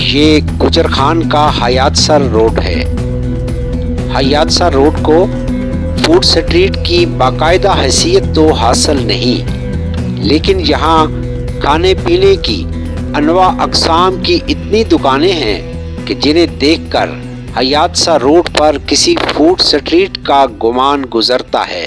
ये गुजर खान का हयातसर रोड है। हयातसर रोड को फूड स्ट्रीट की बाकायदा हैसियत तो हासिल नहीं, लेकिन यहाँ खाने पीने की अनवा अक़साम की इतनी दुकानें हैं कि जिन्हें देखकर हयातसर रोड पर किसी फूड स्ट्रीट का गुमान गुजरता है।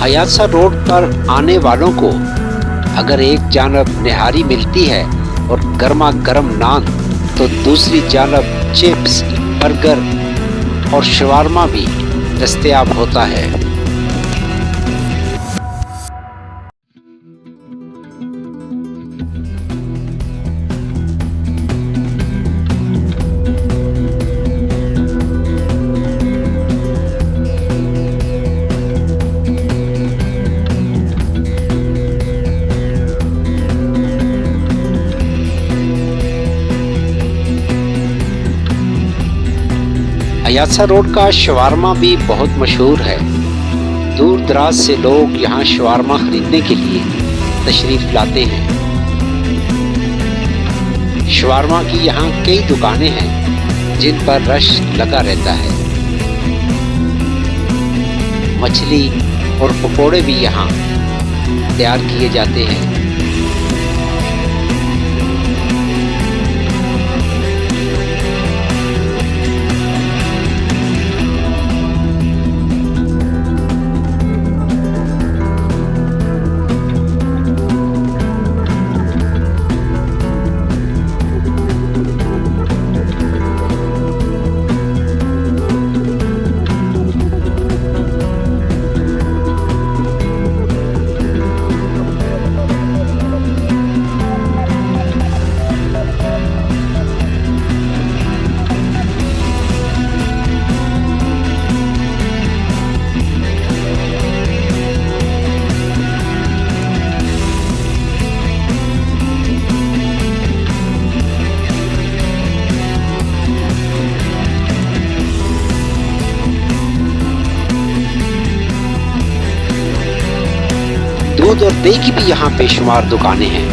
हयातसर रोड पर आने वालों को अगर एक जानब निहारी मिलती है और गर्मा गर्म नान, तो दूसरी जानब चिप्स, बर्गर और शवारमा भी दस्तयाब होता है। हयातसर रोड का शवारमा भी बहुत मशहूर है। दूर दराज से लोग यहाँ शवारमा खरीदने के लिए तशरीफ लाते हैं। शवारमा की यहाँ कई दुकानें हैं जिन पर रश लगा रहता है। मछली और पकोड़े भी यहाँ तैयार किए जाते हैं। दूध और दही की भी यहाँ बेशुमार दुकानें हैं।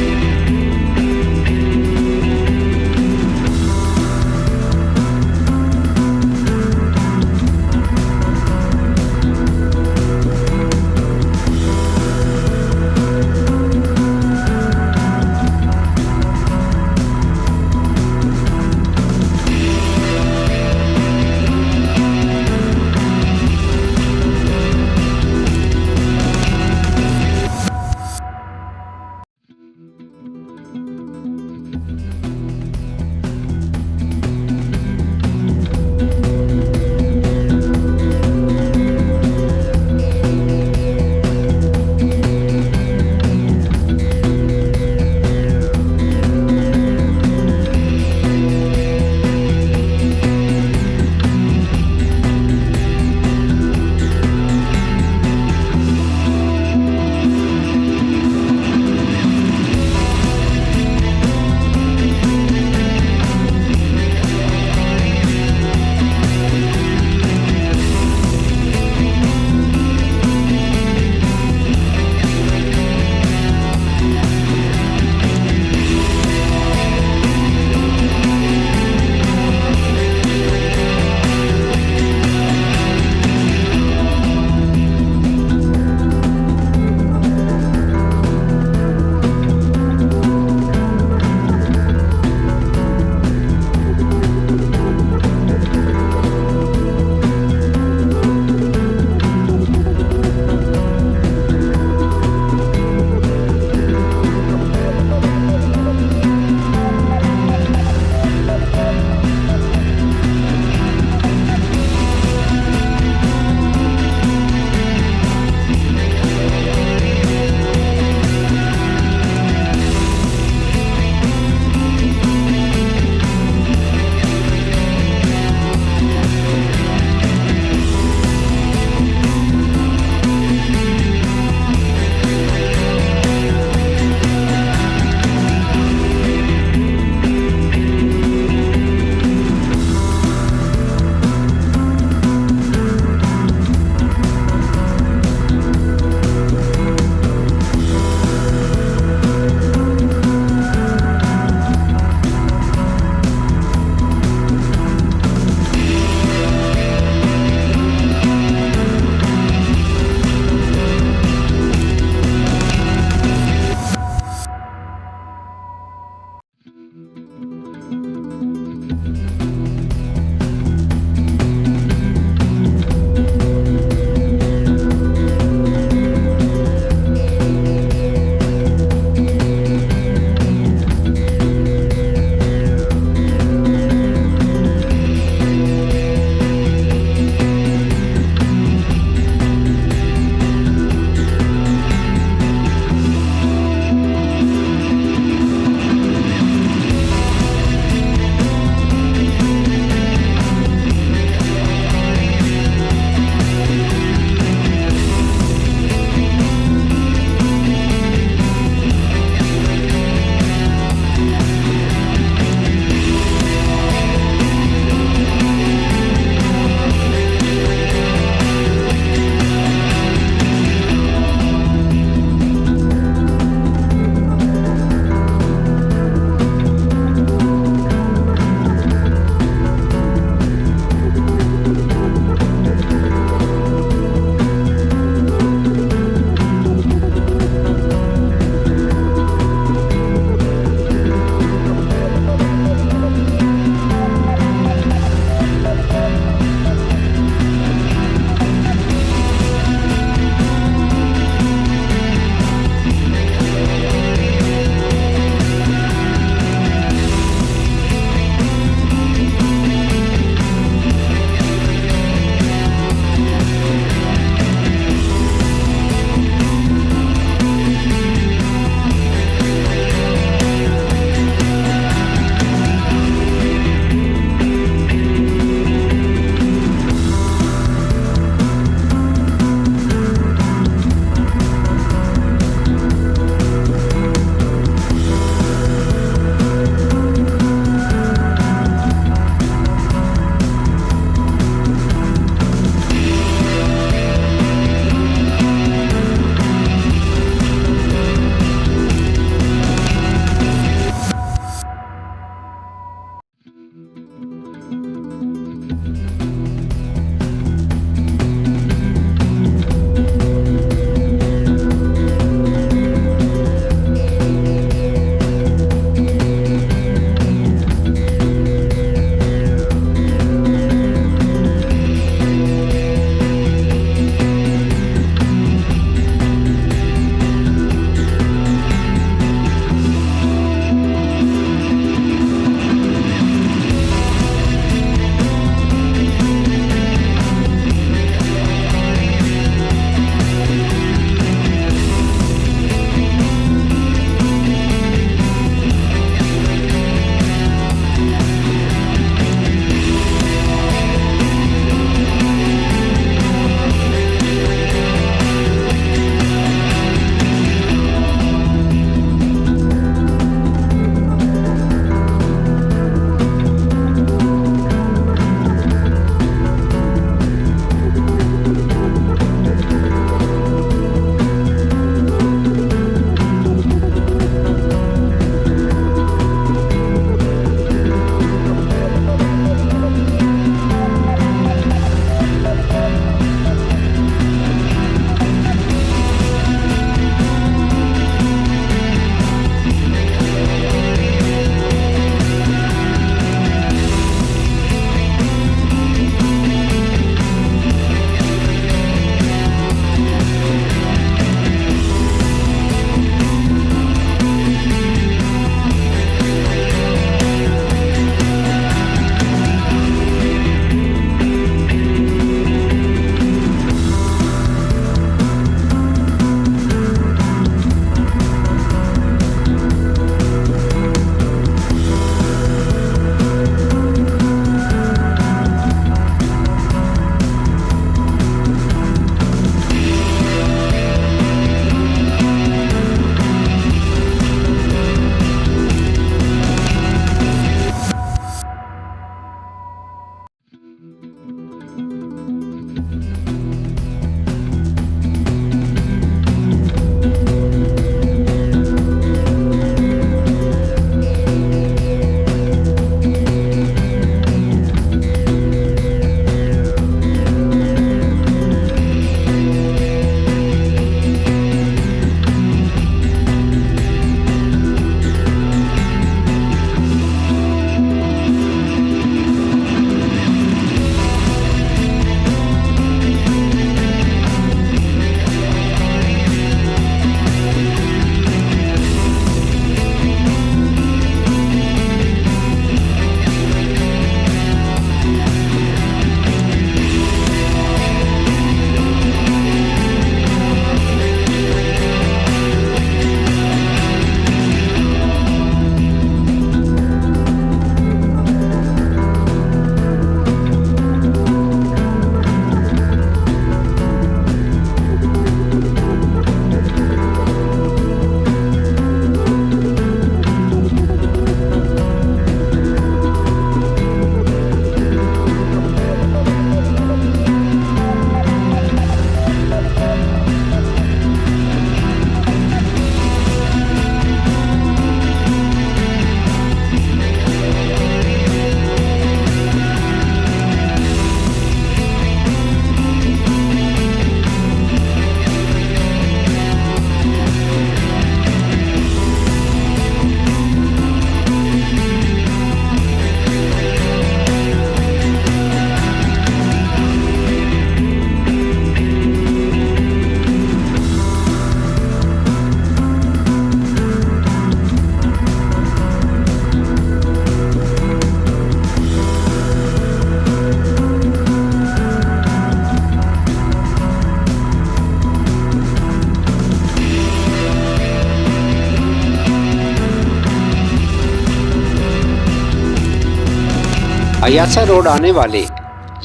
हयात रोड आने वाले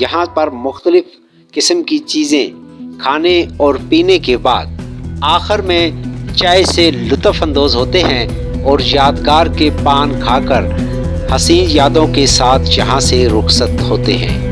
यहाँ पर मुख्तलिफ किस्म की चीज़ें खाने और पीने के बाद आखिर में चाय से लुत्फ़ अंदोज होते हैं और यादगार के पान खाकर हसीन यादों के साथ यहाँ से रुखसत होते हैं।